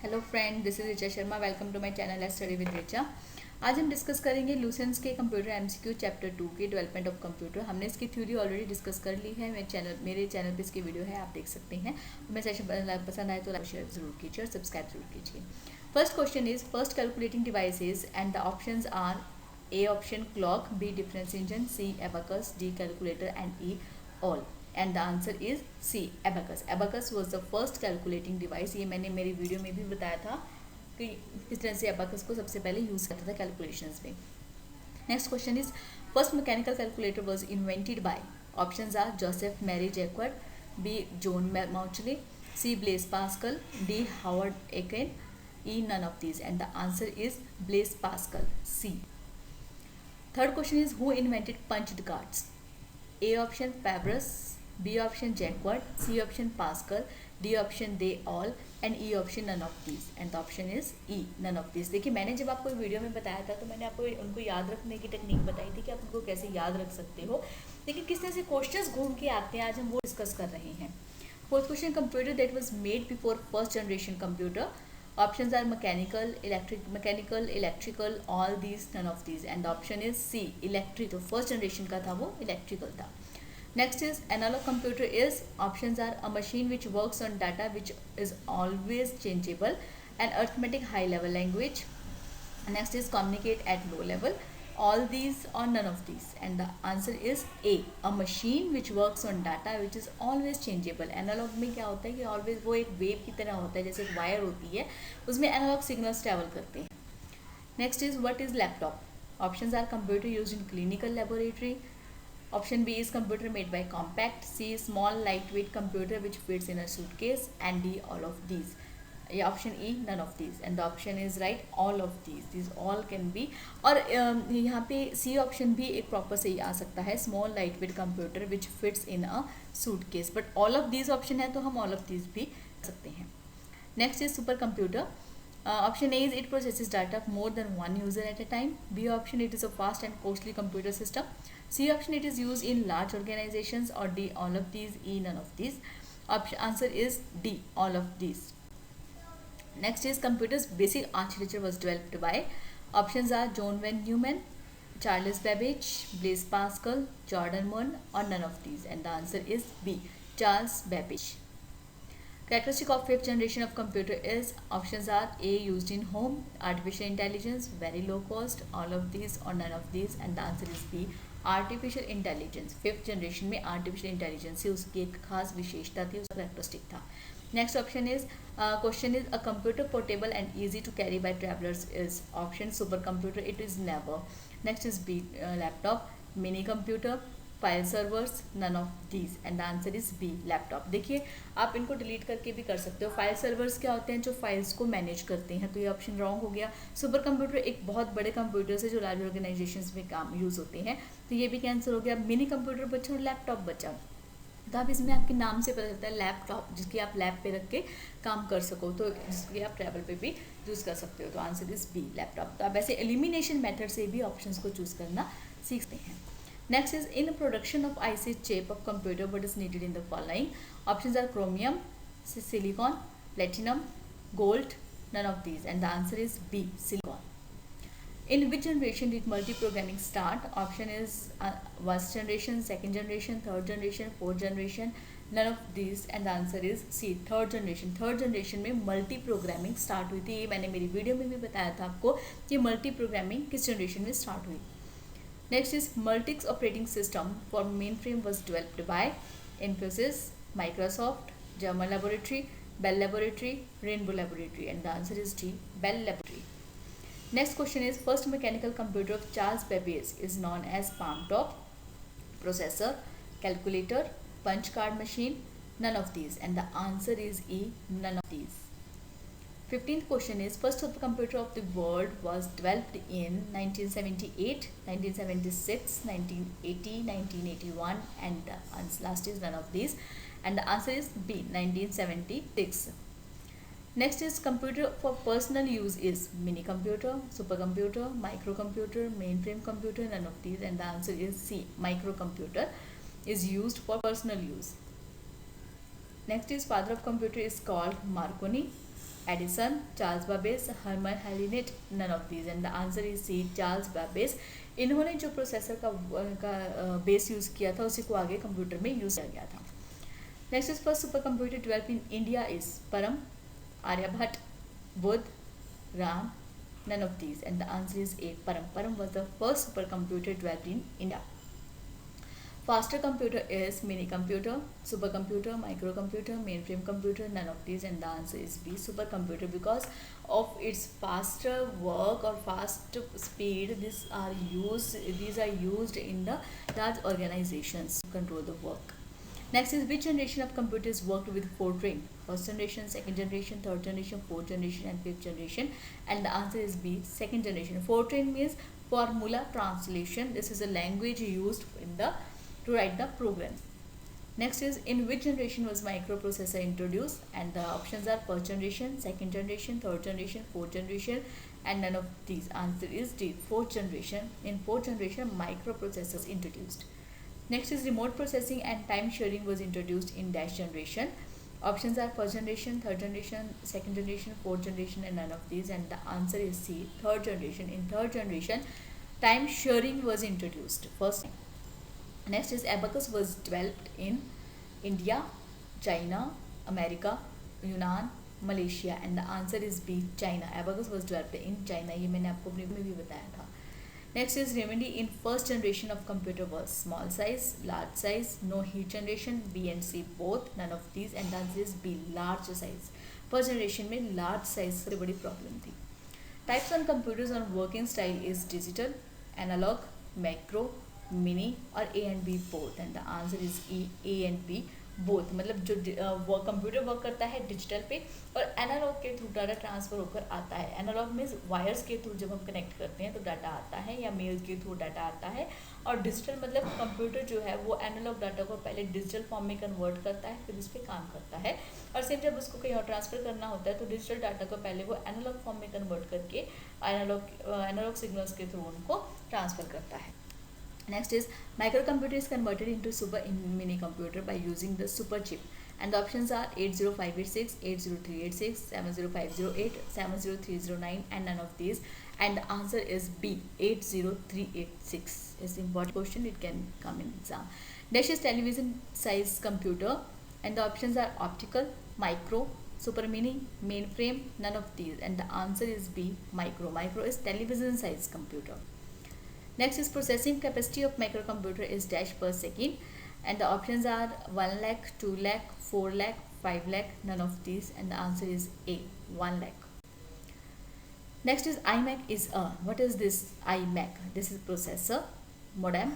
Hello friend, this is Richa Sharma. Welcome to my channel S study with Richa. आज हम discuss करेंगे loosens के computer MCQ chapter 2 की development of computer. हमने इसकी थ्योरी ऑलरेडी डिस्कस कर ली है। मेरे चैनल पे इसकी वीडियो है, आप देख सकते हैं। हमें सेशन पसंद आए तो लाइक शेयर जरूर कीजिए और सब्सक्राइब जरूर कीजिए। First question is first calculating devices and the options are A option clock, B difference engine, C abacus, D calculator and E all. And the answer is C abacus. Abacus was the first calculating device. ये मैंने मेरी video में भी बताया था कि किस तरह से एबाकस को सबसे पहले यूज करता था कैलकुलेशंस में। Next question is first mechanical calculator was invented by. Options are Joseph Marie Jacquard, B John Mauchly, C Blaise Pascal, D Howard Aiken, E none of these. And the answer is Blaise Pascal, C. Third question is who invented punched cards. A option पैब्रस, B option Jacquard, C option Pascal, D option they all and E option none of these. And the option is E none of these. देखिए, मैंने जब आपको video में बताया था तो मैंने आपको उनको याद रखने की टेक्निक बताई थी कि आप उनको कैसे याद रख सकते हो, लेकिन किस तरह से क्वेश्चंस घूम के आते हैं आज हम वो डिस्कस कर रहे हैं। Fourth question, computer that was made before first generation computer. Options are mechanical, electrical, all these, none of these. And the option is C electric. तो फर्स्ट जनरेशन का था वो इलेक्ट्रिकल था। Next is analog computer is, options are a machine which works on data which is always changeable, and arithmetic high level language. Next is communicate at low level, all these or none of these. And the answer is A, a machine which works on data which is always changeable. Analog में क्या होता है कि always वो एक wave की तरह होता है, जैसे एक वायर होती है उसमें analog signals travel करते हैं। Next is what is laptop. Options are computer used in clinical laboratory. Option B is computer made by compact, C small lightweight computer which fits in a suitcase, and D all of these. Option E none of these. And the option is right, all of these. These all can be. और यहाँ पे C option भी एक proper सही आ सकता है, small lightweight computer which fits in a suitcase. But all of these option है तो हम all of these भी सकते हैं। Next is super computer. Option A is it processes data of more than one user at a time. B option, it is a fast and costly computer system. C option, it is used in large organizations. Or D all of these, E none of these. Answer is D all of these. Next is computer's basic architecture was developed by. Options are John von Neumann, Charles Babbage, Blaise Pascal, Jordan Moon, or none of these. And the answer is B, Charles Babbage. Characteristic of fifth generation of computer is, options are A used in home, artificial intelligence, very low cost, all of these or none of these. And the answer is B, artificial intelligence. Fifth generation में artificial intelligence से उसकी एक खास विशेषता थी, उसका characteristic था। Next option is question is a computer portable and easy to carry by travellers is. Option super computer, it is never. Next is B laptop, mini computer, file servers, none of these. And the answer is B laptop. देखिए, आप इनको delete करके भी कर सकते हो। File servers क्या होते हैं, जो फाइल्स को मैनेज करते हैं, तो ये ऑप्शन रॉन्ग हो गया। सुपर कंप्यूटर एक बहुत बड़े कंप्यूटर्स है जो लार्ज ऑर्गेनाइजेशंस में काम यूज़ होते हैं, तो ये भी कैंसिल हो गया। मिनी कंप्यूटर बचा और लैपटॉप बचा, तो आप इसमें आपके नाम से पता चलता है लैपटॉप, जिसकी आप लैब पे रख के काम कर सको, तो जिसके आप ट्रैवल पे भी यूज़ कर सकते हो। तो आंसर इज बी लैपटॉप। तो आप ऐसे एलिमिनेशन मेथड से भी ऑप्शंस को चूज़ करना सीखते हैं। Next is in production of IC chip of computer, what is needed in the following? Options are chromium, silicon, platinum, gold, none of these. And the answer is B, silicon. In which generation did multi-programming start? Option is first generation, second generation, third generation, fourth generation, none of these. And the answer is C, third generation. Third generation में multi programming start हुई थी। ये मैंने मेरी video में भी बताया था आपको कि multi programming किस generation में start हुई। Next is Multics operating system for mainframe was developed by Infosys, Microsoft, German Laboratory, Bell Laboratory, Rainbow Laboratory. And the answer is D, Bell Laboratory. Next question is first mechanical computer of Charles Babbage is known as palm top, processor, calculator, punch card machine, none of these. And the answer is E, none of these. 15th question is first supercomputer of the world was developed in 1978, 1976, 1980, 1981, and the last is none of these. And the answer is B, 1976. Next is computer for personal use is mini computer, supercomputer, microcomputer, mainframe computer, none of these. And the answer is C, microcomputer is used for personal use. Next is father of computer is called Marconi. Edison, Charles Babbage, Herman Hollerith, none of these and the answer is C Charles Babbage. इन्होंने जो processor का base use किया था उसी को आगे computer में use किया गया था। Next is first super computer develop in India is परम, Aryabhata, Buddha, Ram, none of these and the answer is A. Param was the first supercomputer developed in India. Faster computer is mini computer, supercomputer, microcomputer, mainframe computer, none of these and the answer is B. Supercomputer, because of its faster work or fast speed, these are used in the large organizations to control the work. Next is which generation of computers worked with Fortran? First generation, second generation, third generation, fourth generation and fifth generation and the answer is B. Second generation. Fortran means formula translation. This is a language used to write the program. Next is in which generation was microprocessor introduced and the options are first generation, second generation, third generation, fourth generation and none of these. Answer is D. Fourth generation. In fourth generation microprocessors introduced. Next is remote processing and time sharing was introduced in dash generation. Options are first generation, third generation, second generation, fourth generation and none of these and the answer is C. Third generation. In third generation time sharing was introduced first. Next is abacus was developed in India, China, America, Yunnan, Malaysia and the answer is B. China. Abacus was developed in China. ये मैंने आपको अपने में भी बताया था। Next is remedy in first generation of computer was small size, large size, no heat generation, B and C both, none of these and the answer is B. Large size. First generation में large size से बड़ी problem थी। Types on computers on working style is digital, analog, macro, mini और A and B both and the answer is E. A and B both, मतलब जो computer work करता है digital पे और एनालॉग के थ्रू डाटा ट्रांसफ़र होकर आता है। एनालॉग मीन्स वायर्स के थ्रू जब हम कनेक्ट करते हैं तो डाटा आता है या मेल के थ्रू डाटा आता है और डिजिटल मतलब कंप्यूटर जो है वो एनालॉग डाटा को पहले डिजिटल फॉर्म में कन्वर्ट करता है फिर उस पर काम करता है और सेम जब उसको कहीं और ट्रांसफ़र करना होता है तो डिजिटल डाटा को पहले वो एनालॉग फॉर्म में कन्वर्ट करके एनालॉग सिग्नल्स के थ्रू उनको ट्रांसफ़र करता है। Next is microcomputer is converted into super mini computer by using the super chip and the options are 80586, 80386, 70508, 70309 and none of these and the answer is B. 80386 is important question, it can come in exam. Next is television size computer and the options are optical, micro, super mini, mainframe, none of these and the answer is B. Micro. Micro is television size computer. Next is processing capacity of microcomputer is dash per second and the options are 1 lakh, 2 lakh, 4 lakh, 5 lakh, none of these and the answer is A. 1 lakh. Next is iMac is what is this iMac? This is processor, modem,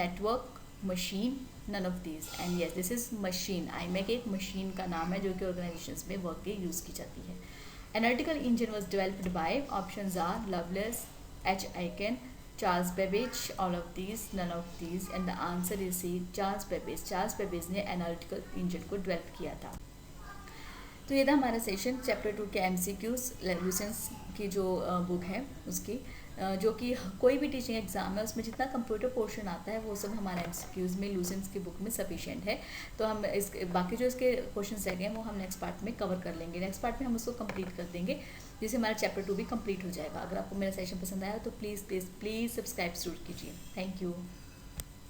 network, machine, none of these and yes this is machine. iMac एक machine का नाम है जो कि organizations में work के use की जाती है। Analytical engine was developed by options are Lovelace, H. Aiken, Charles Babbage, all of these, none of these and the answer is C. Charles Babbage. Charles Babbage ने एनालिटिकल इंजन को develop किया था। तो ये था हमारा सेशन चैप्टर 2 के MCQs loosens की जो बुक है उसकी जो कि कोई भी टीचिंग एग्जाम है उसमें जितना कंप्यूटर पोर्शन आता है वो सब हमारा MCQs में लूसेंस की बुक में सफिशिएंट है। तो हम इस बाकी जो इसके क्वेश्चन रह गए हैं वो हम नेक्स्ट पार्ट में कवर कर लेंगे। नेक्स्ट पार्ट में हम उसको कंप्लीट कर देंगे जिससे हमारा चैप्टर 2 भी कंप्लीट हो जाएगा। अगर आपको मेरा सेशन पसंद आया तो प्लीज़ सब्सक्राइब जरूर कीजिए। Thank you.